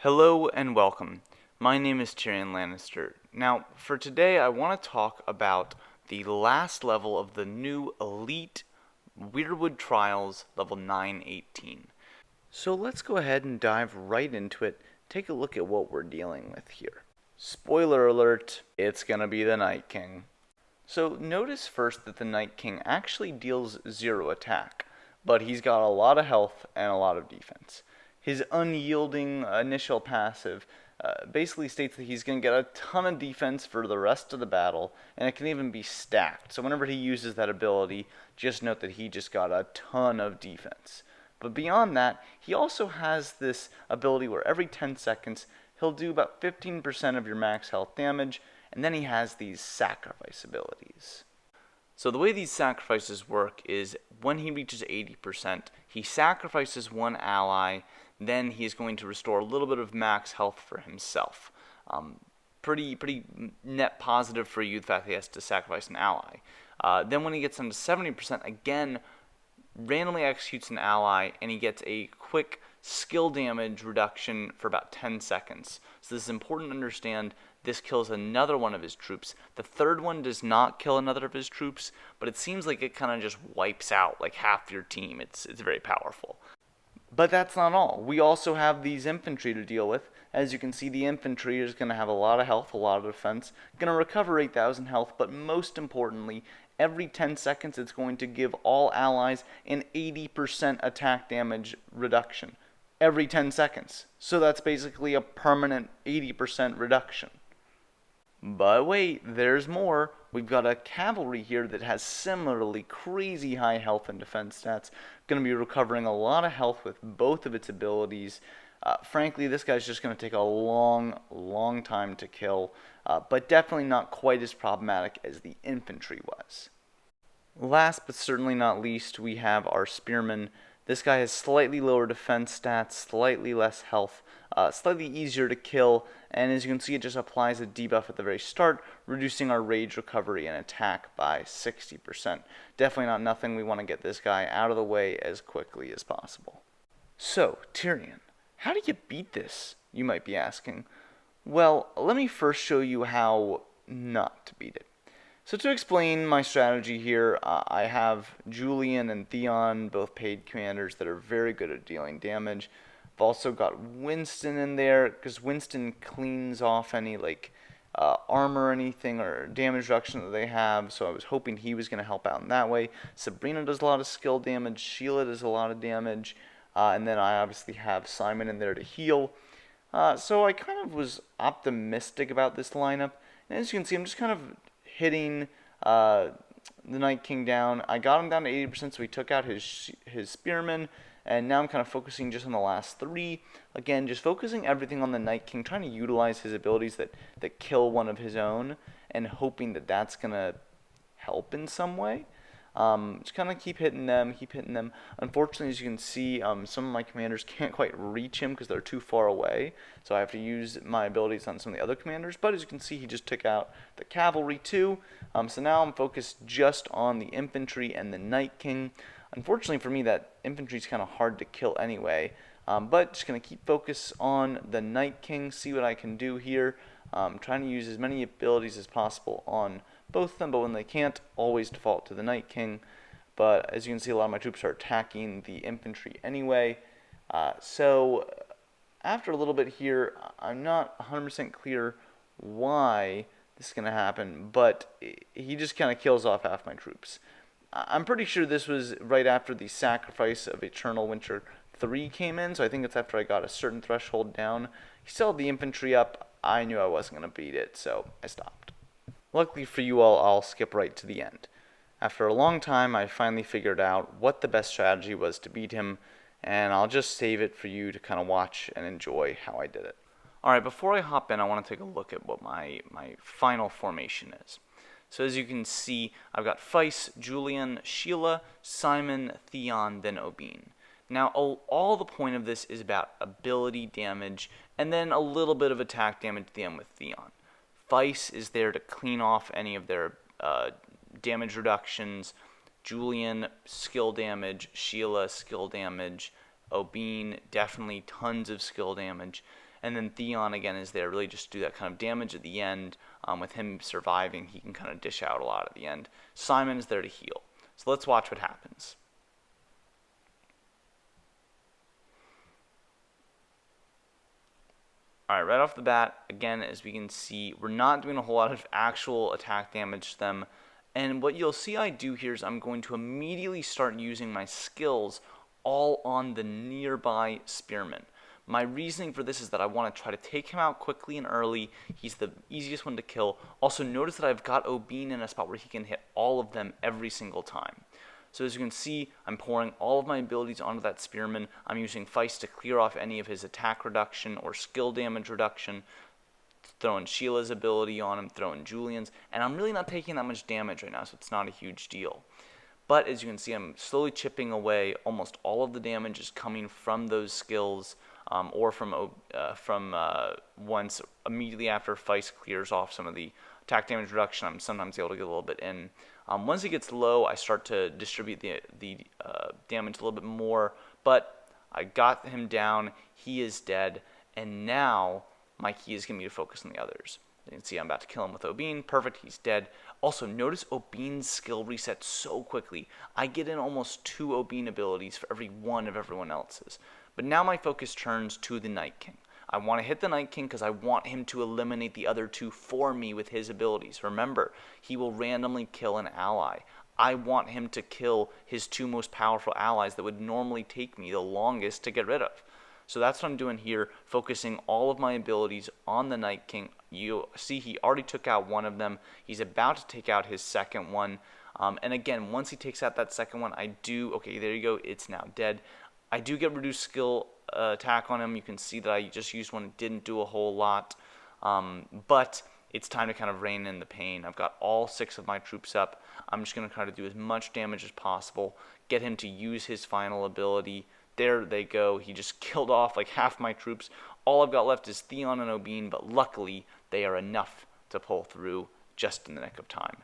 Hello and welcome. My name is TyrionLanstr. Now, for today, I want to talk about the last level of the new Elite Weirwood Trials, level 918. So let's go ahead and dive right into it, take a look at what we're dealing with here. Spoiler alert, it's going to be the Night King. So notice first that the Night King actually deals 0 attack, but he's got a lot of health and a lot of defense. His unyielding initial passive basically states that he's going to get a ton of defense for the rest of the battle, and it can even be stacked. So whenever he uses that ability, just note that he just got a ton of defense. But beyond that, he also has this ability where every 10 seconds, he'll do about 15% of your max health damage, and then he has these sacrifice abilities. So the way these sacrifices work is when he reaches 80%, he sacrifices one ally, then he is going to restore a little bit of max health for himself. Pretty net positive for you, the fact that he has to sacrifice an ally. Then when he gets down to 70%, again, randomly executes an ally, and he gets a quick skill damage reduction for about 10 seconds. So this is important to understand. This kills another one of his troops. The third one does not kill another of his troops, but it seems like it kind of just wipes out like half your team. It's very powerful. But that's not all. We also have these infantry to deal with. As you can see, the infantry is going to have a lot of health, a lot of defense, going to recover 8,000 health, but most importantly, every 10 seconds it's going to give all allies an 80% attack damage reduction. Every 10 seconds. So that's basically a permanent 80% reduction. But wait, there's more. We've got a cavalry here that has similarly crazy high health and defense stats. Going to be recovering a lot of health with both of its abilities. Frankly, this guy's just going to take a long time to kill, but definitely not quite as problematic as the infantry was. Last but certainly not least, we have our Spearman. This guy has slightly lower defense stats, slightly less health, slightly easier to kill, and as you can see, it just applies a debuff at the very start, reducing our rage recovery and attack by 60%. Definitely not nothing. We want to get this guy out of the way as quickly as possible. So, Tyrion, how do you beat this, you might be asking? Well, let me first show you how not to beat it. So to explain my strategy here, I have Julian and Theon, both paid commanders that are very good at dealing damage. I've also got Winston in there, because Winston cleans off any armor or anything or damage reduction that they have, so I was hoping he was going to help out in that way. Sabrina does a lot of skill damage, Sheila does a lot of damage, and then I obviously have Simon in there to heal. So I kind of was optimistic about this lineup, and as you can see, I'm just kind of hitting the Night King down. I got him down to 80%, so he took out his Spearman, and now I'm kind of focusing just on the last 3. Again, just focusing everything on the Night King, trying to utilize his abilities that kill one of his own, and hoping that that's going to help in some way. Just kind of keep hitting them. Unfortunately, as you can see, some of my commanders can't quite reach him because they're too far away, so I have to use my abilities on some of the other commanders, but as you can see, he just took out the cavalry too, so now I'm focused just on the infantry and the Night King. Unfortunately for me, that infantry is kind of hard to kill anyway, but just going to keep focus on the Night King, see what I can do here. Trying to use as many abilities as possible on both of them, but when they can't, always default to the Night King. But as you can see, a lot of my troops are attacking the infantry anyway. So after a little bit here, I'm not 100% clear why this is going to happen, but he just kind of kills off half my troops. I'm pretty sure this was right after the sacrifice of Eternal Winter 3 came in, so I think it's after I got a certain threshold down. He still had the infantry up. I knew I wasn't going to beat it, so I stopped. Luckily for you all, I'll skip right to the end. After a long time, I finally figured out what the best strategy was to beat him, and I'll just save it for you to kind of watch and enjoy how I did it. Alright, before I hop in, I want to take a look at what my final formation is. So as you can see, I've got Feis, Julian, Sheila, Simon, Theon, then Obene. Now, all the point of this is about ability damage, and then a little bit of attack damage at the end with Theon. Feis is there to clean off any of their damage reductions. Julian, skill damage. Sheila, skill damage. Obene, definitely tons of skill damage. And then Theon, again, is there really just to do that kind of damage at the end. With him surviving, he can kind of dish out a lot at the end. Simon is there to heal. So let's watch what happens. Alright, right off the bat, again, as we can see, we're not doing a whole lot of actual attack damage to them. And what you'll see I do here is I'm going to immediately start using my skills all on the nearby Spearman. My reasoning for this is that I want to try to take him out quickly and early. He's the easiest one to kill. Also, notice that I've got Obene in a spot where he can hit all of them every single time. So as you can see, I'm pouring all of my abilities onto that Spearman. I'm using Feist to clear off any of his attack reduction or skill damage reduction, throwing Sheila's ability on him, throwing Julian's, and I'm really not taking that much damage right now, so it's not a huge deal. But as you can see, I'm slowly chipping away. Almost all of the damage is coming from those skills, or from once immediately after Feist clears off some of the attack damage reduction. I'm sometimes able to get a little bit in. Once it gets low, I start to distribute the damage a little bit more, but I got him down. He is dead, and now my key is going to be to focus on the others. You can see I'm about to kill him with Obene. Perfect, he's dead. Also, notice Obene's skill resets so quickly. I get in almost 2 Obene abilities for every one of everyone else's. But now my focus turns to the Night King. I want to hit the Night King because I want him to eliminate the other 2 for me with his abilities. Remember, he will randomly kill an ally. I want him to kill his 2 most powerful allies that would normally take me the longest to get rid of. So that's what I'm doing here, focusing all of my abilities on the Night King. You see he already took out one of them. He's about to take out his second one. And again, once he takes out that second one, okay, there you go, it's now dead. I do get reduced skill attack on him. You can see that I just used one, it didn't do a whole lot. But it's time to kind of rein in the pain. I've got all 6 of my troops up. I'm just going to try to do as much damage as possible, get him to use his final ability. There they go. He just killed off like half my troops. All I've got left is Theon and Obene, but luckily they are enough to pull through just in the nick of time.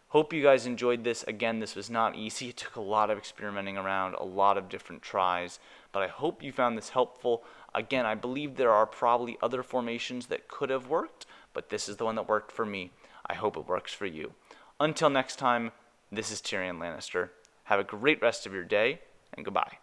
Hope you guys enjoyed this. Again, this was not easy. It took a lot of experimenting around, a lot of different tries, but I hope you found this helpful. Again, I believe there are probably other formations that could have worked, but this is the one that worked for me. I hope it works for you. Until next time, this is TyrionLanstr. Have a great rest of your day, and goodbye.